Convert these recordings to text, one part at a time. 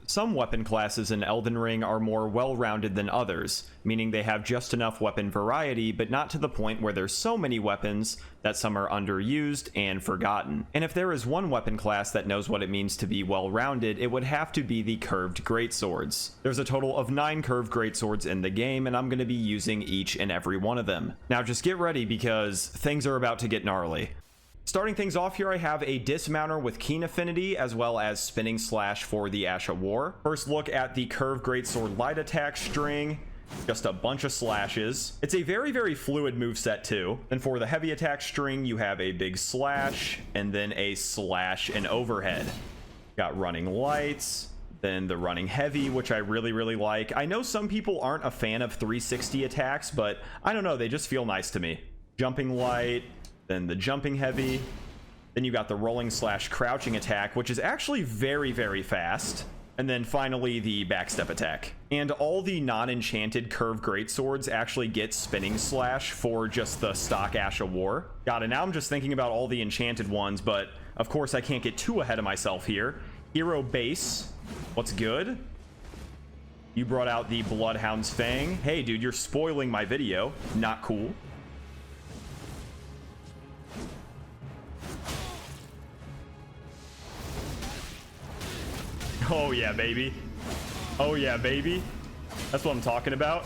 Some weapon classes in Elden Ring are more well-rounded than others, meaning they have just enough weapon variety, but not to the point where there's so many weapons that some are underused and forgotten. And if there is one weapon class that knows what it means to be well-rounded, it would have to be the curved greatswords. There's a total of 9 curved greatswords in the game, and I'm going to be using each and every one of them. Now just get ready because things are about to get gnarly. Starting things off here, I have a Dismounter with Keen Affinity, as well as Spinning Slash for the Ash of War. First look at the Curved Greatsword Light Attack string. Just a bunch of slashes. It's a very, very fluid moveset too. And for the Heavy Attack string, you have a big slash, and then a slash and overhead. Got Running Lights, then the Running Heavy, which I really, really like. I know some people aren't a fan of 360 attacks, but I don't know, they just feel nice to me. Jumping Light, then the Jumping Heavy, then you got the Rolling Slash Crouching Attack, which is actually very, very fast, and then finally the Backstep Attack. And all the non-enchanted Curved Greatswords actually get Spinning Slash for just the stock Ash of War. Got it, now I'm just thinking about all the enchanted ones, but of course I can't get too ahead of myself here. Hero Base, what's good? You brought out the Bloodhound's Fang. Hey dude, you're spoiling my video. Not cool. Oh yeah, baby. Oh yeah, baby. That's what I'm talking about.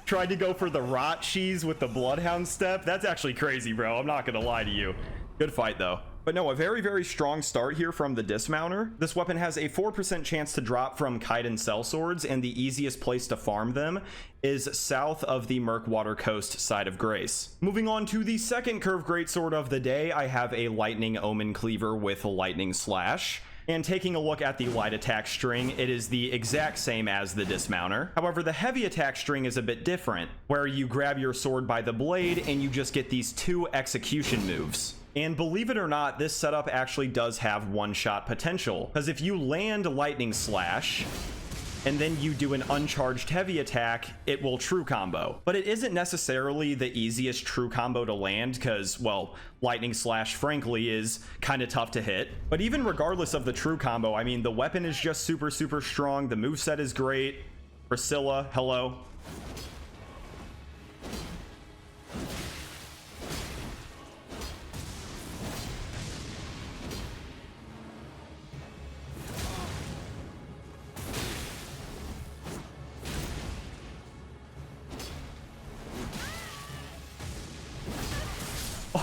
Tried to go for the rot cheese with the Bloodhound step. That's actually crazy, bro. I'm not gonna lie to you. Good fight though. But no, a very, very strong start here from the Dismounter. This weapon has a 4% chance to drop from Kite and Sellswords, and the easiest place to farm them is south of the Murkwater Coast side of Grace. Moving on to the second curved greatsword of the day, I have a Lightning Omen Cleaver with Lightning Slash. And taking a look at the light attack string, it is the exact same as the Dismounter. However, the heavy attack string is a bit different, where you grab your sword by the blade and you just get these 2 execution moves. And believe it or not, this setup actually does have one-shot potential, because if you land Lightning Slash and then you do an uncharged heavy attack, it will true combo. But it isn't necessarily the easiest true combo to land because, well, Lightning Slash, frankly, is kind of tough to hit. But even regardless of the true combo, I mean, the weapon is just super, super strong. The moveset is great. Priscilla, hello.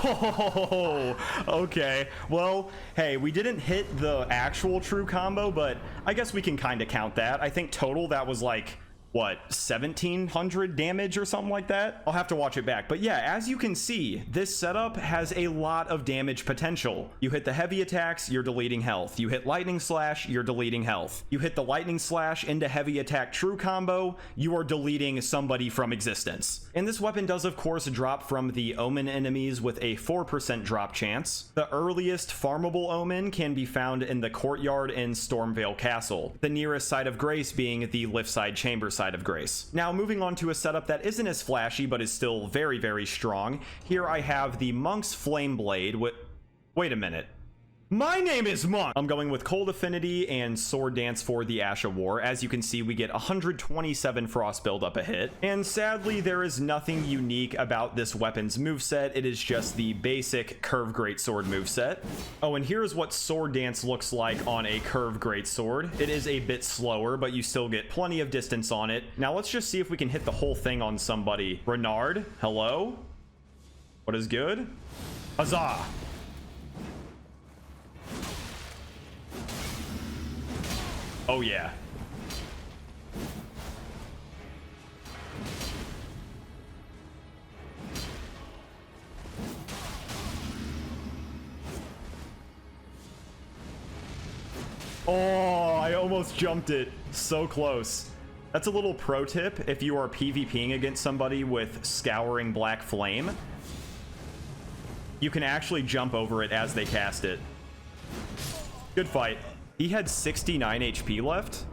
Oh, okay. Well, hey, we didn't hit the actual true combo, but I guess we can kind of count that. I think total that was like, what, 1700 damage or something like that? I'll have to watch it back. But yeah, as you can see, this setup has a lot of damage potential. You hit the heavy attacks, you're deleting health. You hit Lightning Slash, you're deleting health. You hit the Lightning Slash into heavy attack true combo, you are deleting somebody from existence. And this weapon does of course drop from the Omen enemies with a 4% drop chance. The earliest farmable Omen can be found in the courtyard in Stormvale Castle, the nearest side of Grace being the Liftside Chamber side of Grace. Now moving on to a setup that isn't as flashy but is still very, very strong. Here I have the Monk's Flame Blade with... Wait a minute. My name is Monk! I'm going with Cold Affinity and Sword Dance for the Ash of War. As you can see, we get 127 Frost buildup a hit. And sadly, there is nothing unique about this weapon's moveset. It is just the basic Curved Greatsword moveset. Oh, and here's what Sword Dance looks like on a Curved Greatsword. It is a bit slower, but you still get plenty of distance on it. Now let's just see if we can hit the whole thing on somebody. Renard, hello? What is good? Huzzah! Oh yeah. Oh, I almost jumped it. So close. That's a little pro tip if you are PvPing against somebody with Scouring Black Flame. You can actually jump over it as they cast it. Good fight. He had 69 HP left.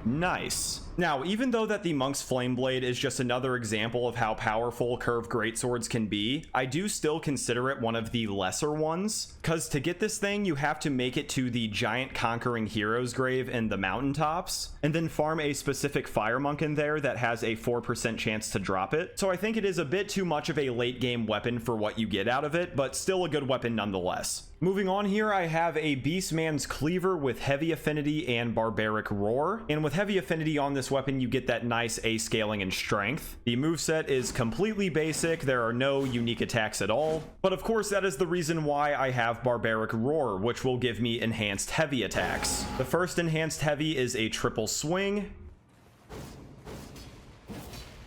Nice. Now, even though that the Monk's Flame Blade is just another example of how powerful curved greatswords can be, I do still consider it one of the lesser ones, because to get this thing, you have to make it to the giant conquering hero's grave in the mountaintops, and then farm a specific fire monk in there that has a 4% chance to drop it. So I think it is a bit too much of a late game weapon for what you get out of it, but still a good weapon nonetheless. Moving on here, I have a Beastman's Cleaver with Heavy Affinity and Barbaric Roar. And with Heavy Affinity on this weapon, you get that nice A scaling and strength. The moveset is completely basic. There are no unique attacks at all. But of course, that is the reason why I have Barbaric Roar, which will give me enhanced heavy attacks. The first enhanced heavy is a triple swing.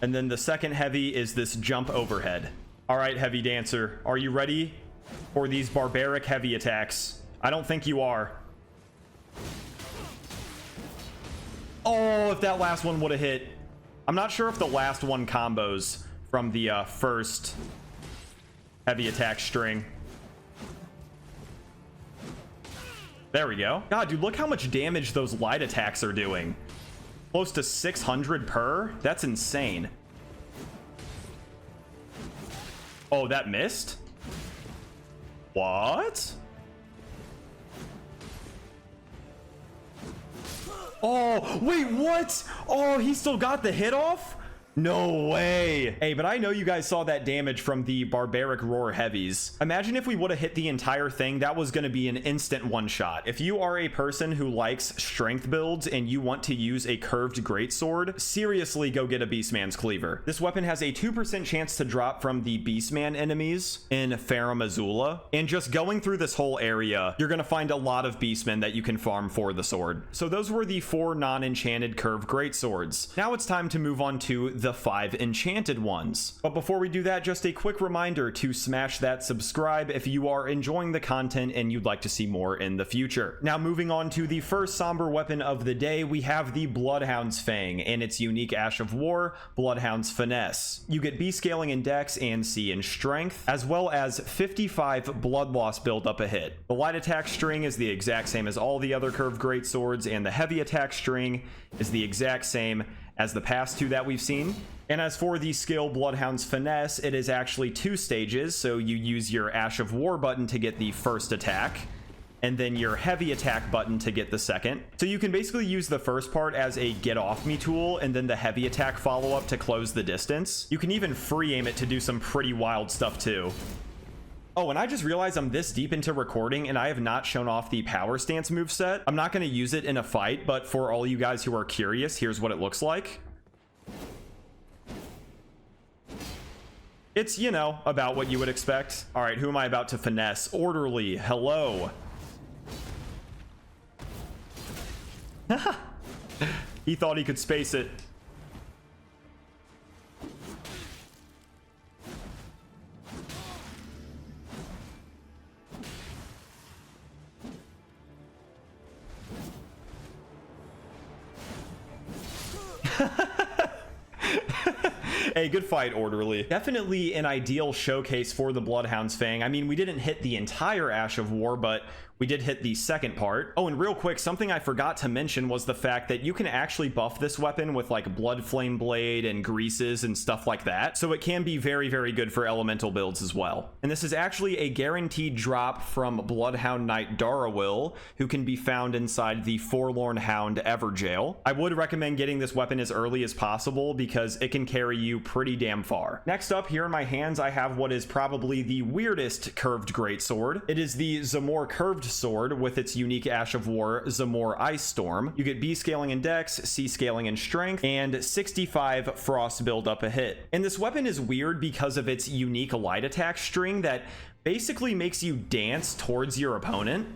And then the second heavy is this jump overhead. All right, Heavy Dancer, are you ready for these barbaric heavy attacks? I don't think you are. Oh, if that last one would have hit. I'm not sure if the last one combos from the first heavy attack string. There we go. God, dude, look how much damage those light attacks are doing. Close to 600 per? That's insane. Oh, that missed? What? Oh, wait, what? Oh, he still got the hit off? No way. Hey, but I know you guys saw that damage from the Barbaric Roar heavies. Imagine if we would have hit the entire thing. That was going to be an instant one shot. If you are a person who likes strength builds and you want to use a curved greatsword, seriously go get a Beastman's Cleaver. This weapon has a 2% chance to drop from the Beastman enemies in Farum Azula. And just going through this whole area, you're going to find a lot of Beastmen that you can farm for the sword. So those were the 4 non-enchanted curved greatswords. Now it's time to move on to the 5 enchanted ones. But before we do that, just a quick reminder to smash that subscribe if you are enjoying the content and you'd like to see more in the future. Now moving on to the first somber weapon of the day, we have the Bloodhound's Fang and its unique Ash of War, Bloodhound's Finesse. You get B scaling in Dex and C in Strength, as well as 55 blood loss build up a hit. The light attack string is the exact same as all the other curved greatswords, and the heavy attack string is the exact same as the past 2 that we've seen. And as for the skill Bloodhound's Finesse, it is actually 2 stages, so you use your Ash of War button to get the first attack, and then your heavy attack button to get the second. So you can basically use the first part as a get off me tool, and then the heavy attack follow-up to close the distance. You can even free aim it to do some pretty wild stuff too. Oh, and I just realized I'm this deep into recording and I have not shown off the power stance moveset. I'm not going to use it in a fight, but for all you guys who are curious, here's what it looks like. It's, you know, about what you would expect. All right, who am I about to finesse? Orderly, hello. He thought he could space it. Hey, good fight, Orderly. Definitely an ideal showcase for the Bloodhound's Fang. I mean, we didn't hit the entire Ash of War, but we did hit the second part. Oh, and real quick, something I forgot to mention was the fact that you can actually buff this weapon with like Blood Flame Blade and greases and stuff like that. So it can be very, very good for elemental builds as well. And this is actually a guaranteed drop from Bloodhound Knight Darawil, who can be found inside the Forlorn Hound Everjail. I would recommend getting this weapon as early as possible because it can carry you pretty damn far. Next up, here in my hands, I have what is probably the weirdest curved greatsword. It is the Zamor curved sword with its unique Ash of War, Zamor Ice Storm. You get B scaling in Dex, C scaling in Strength, and 65 Frost build up a hit. And this weapon is weird because of its unique light attack string that basically makes you dance towards your opponent.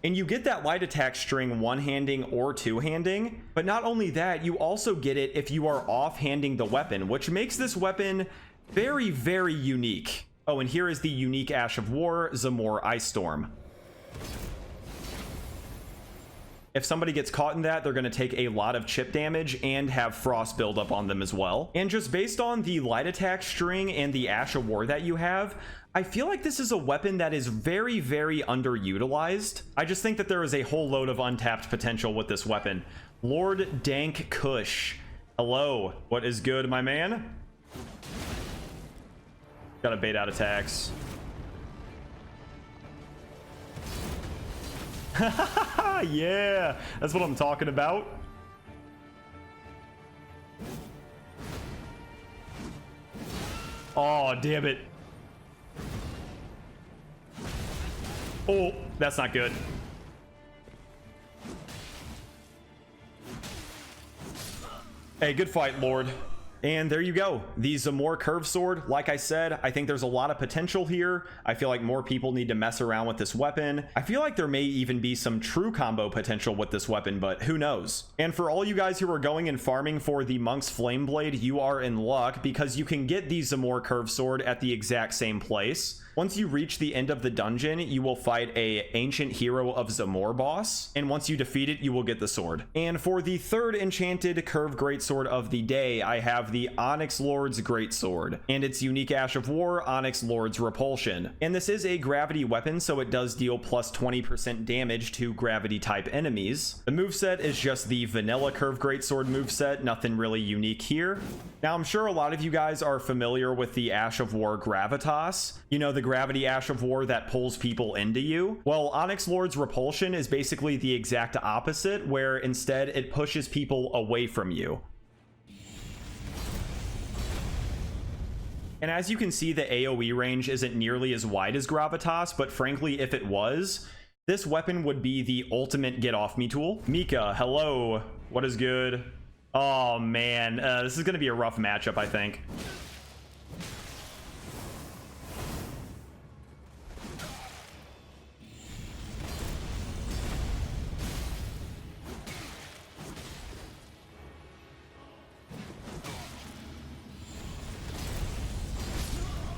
And you get that light attack string one-handing or two-handing, but not only that, you also get it if you are off-handing the weapon, which makes this weapon very, very unique. Oh, and here is the unique Ash of War, Zamor Ice Storm. If somebody gets caught in that, they're going to take a lot of chip damage and have frost build up on them as well. And just based on the light attack string and the Ash of War that you have, I feel like this is a weapon that is very, very underutilized. I just think that there is a whole load of untapped potential with this weapon. Lord Dank Kush. Hello. What is good, my man? Gotta bait out attacks. Yeah, that's what I'm talking about. Oh, damn it. Oh, that's not good. Hey, good fight, Lord. And there you go, the Zamor Curve Sword. Like I said, I think there's a lot of potential here. I feel like more people need to mess around with this weapon. I feel like there may even be some true combo potential with this weapon, but who knows? And for all you guys who are going and farming for the Monk's Flame Blade, you are in luck because you can get the Zamor Curve Sword at the exact same place. Once you reach the end of the dungeon, you will fight a Ancient Hero of Zamor boss, and once you defeat it, you will get the sword. And for the third enchanted curved greatsword of the day, I have the Onyx Lord's Greatsword, and its unique Ash of War, Onyx Lord's Repulsion. And this is a gravity weapon, so it does deal plus 20% damage to gravity type enemies. The moveset is just the vanilla curved greatsword moveset, nothing really unique here. Now, I'm sure a lot of you guys are familiar with the Ash of War Gravitas. You know, the gravity Ash of War that pulls people into you. Well, Onyx Lord's Repulsion is basically the exact opposite, where instead it pushes people away from you. And as you can see, the AoE range isn't nearly as wide as Gravitas, but frankly, if it was, this weapon would be the ultimate get off me tool. Mika, hello. What is good? Oh man, this is gonna be a rough matchup, I think.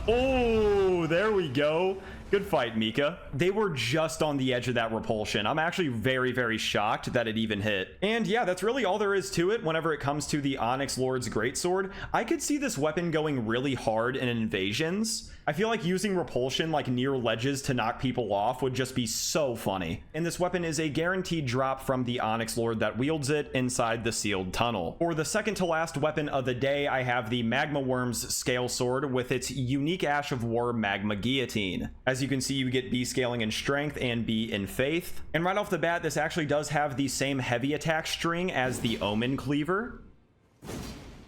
Oh, there we go. Good fight, Mika. They were just on the edge of that repulsion. I'm actually very, very shocked that it even hit. And yeah, that's really all there is to it whenever it comes to the Onyx Lord's Greatsword. I could see this weapon going really hard in invasions. I feel like using repulsion like near ledges to knock people off would just be so funny. And this weapon is a guaranteed drop from the Onyx Lord that wields it inside the sealed tunnel. For the second to last weapon of the day, I have the Magma Wyrm's Scalesword with its unique Ash of War Magma Guillotine. As you can see, you get B scaling in strength and B in faith. And right off the bat, this actually does have the same heavy attack string as the Omen Cleaver.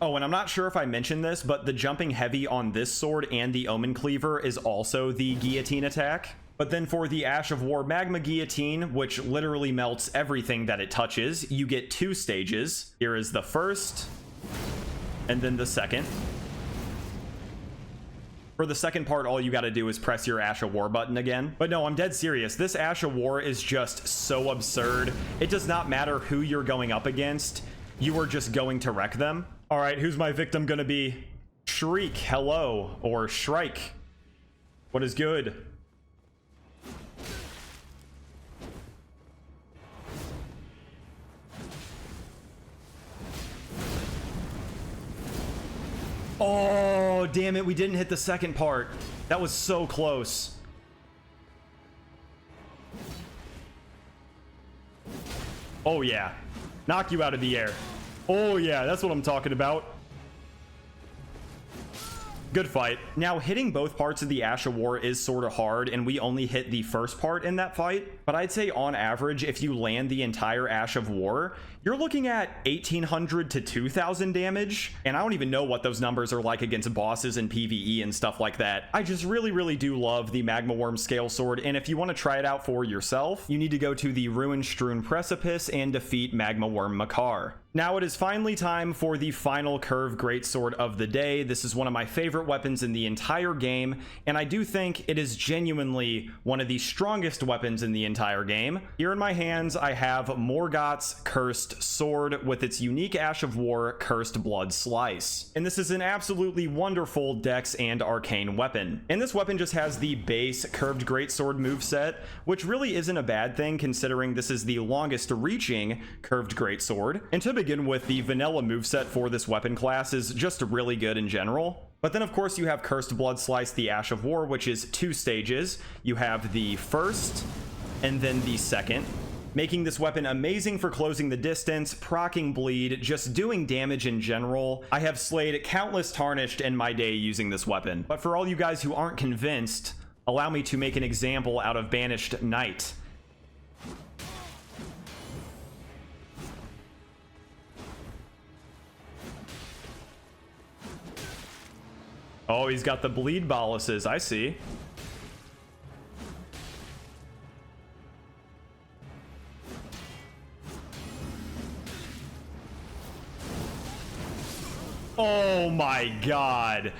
Oh, and I'm not sure if I mentioned this, but the jumping heavy on this sword and the Omen Cleaver is also the guillotine attack. But then for the Ash of War Magma Guillotine, which literally melts everything that it touches, you get 2 stages. Here is the first, and then the second. For the second part, all you gotta do is press your Ash of War button again. But no, I'm dead serious. This Ash of War is just so absurd. It does not matter who you're going up against. You are just going to wreck them. All right, who's my victim gonna be? Shriek, hello, or Shrike. What is good? Oh, damn it, we didn't hit the second part. That was so close. Oh yeah, knock you out of the air. Oh yeah, that's what I'm talking about. Good fight. Now, hitting both parts of the Ash of War is sort of hard, and we only hit the first part in that fight. But I'd say on average, if you land the entire Ash of War, you're looking at 1,800 to 2,000 damage. And I don't even know what those numbers are like against bosses in PvE and stuff like that. I just really, really do love the Magma Wyrm Scalesword. And if you want to try it out for yourself, you need to go to the Ruin-strewn Precipice and defeat Magma Wyrm Makar. Now it is finally time for the final curved greatsword of the day. This is one of my favorite weapons in the entire game, and I do think it is genuinely one of the strongest weapons in the entire game. Here in my hands, I have Morgott's Cursed Sword with its unique Ash of War Cursed Blood Slice. And this is an absolutely wonderful dex and arcane weapon. And this weapon just has the base curved greatsword moveset, which really isn't a bad thing considering this is the longest reaching curved greatsword. And to begin with, the vanilla moveset for this weapon class is just really good in general. But then of course you have Cursed Blood Slice, the Ash of War, which is 2 stages. You have the first and then the second. making this weapon amazing for closing the distance, proccing bleed, just doing damage in general. I have slayed countless Tarnished in my day using this weapon. But for all you guys who aren't convinced, allow me to make an example out of Banished Knight. Oh, he's got the bleed boluses, I see. Oh my god.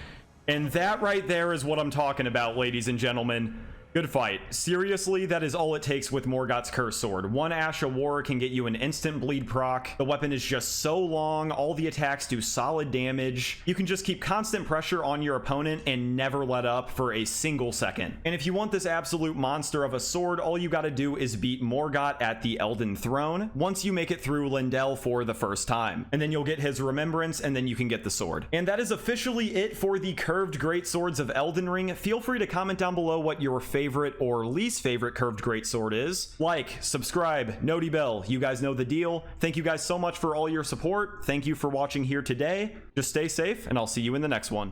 And that right there is what I'm talking about, ladies and gentlemen. Good fight. Seriously, that is all it takes with Morgott's Curse Sword. One Ash of War can get you an instant bleed proc. The weapon is just so long. All the attacks do solid damage. You can just keep constant pressure on your opponent and never let up for a single second. And if you want this absolute monster of a sword, all you gotta do is beat Morgott at the Elden Throne once you make it through Lindell for the first time. And then you'll get his remembrance, and then you can get the sword. And that is officially it for the curved greatswords of Elden Ring. Feel free to comment down below what your favorite or least favorite curved greatsword is. Like, subscribe, noti bell, you guys know the deal. Thank you guys so much for all your support. Thank you for watching here today. Just stay safe, and I'll see you in the next one.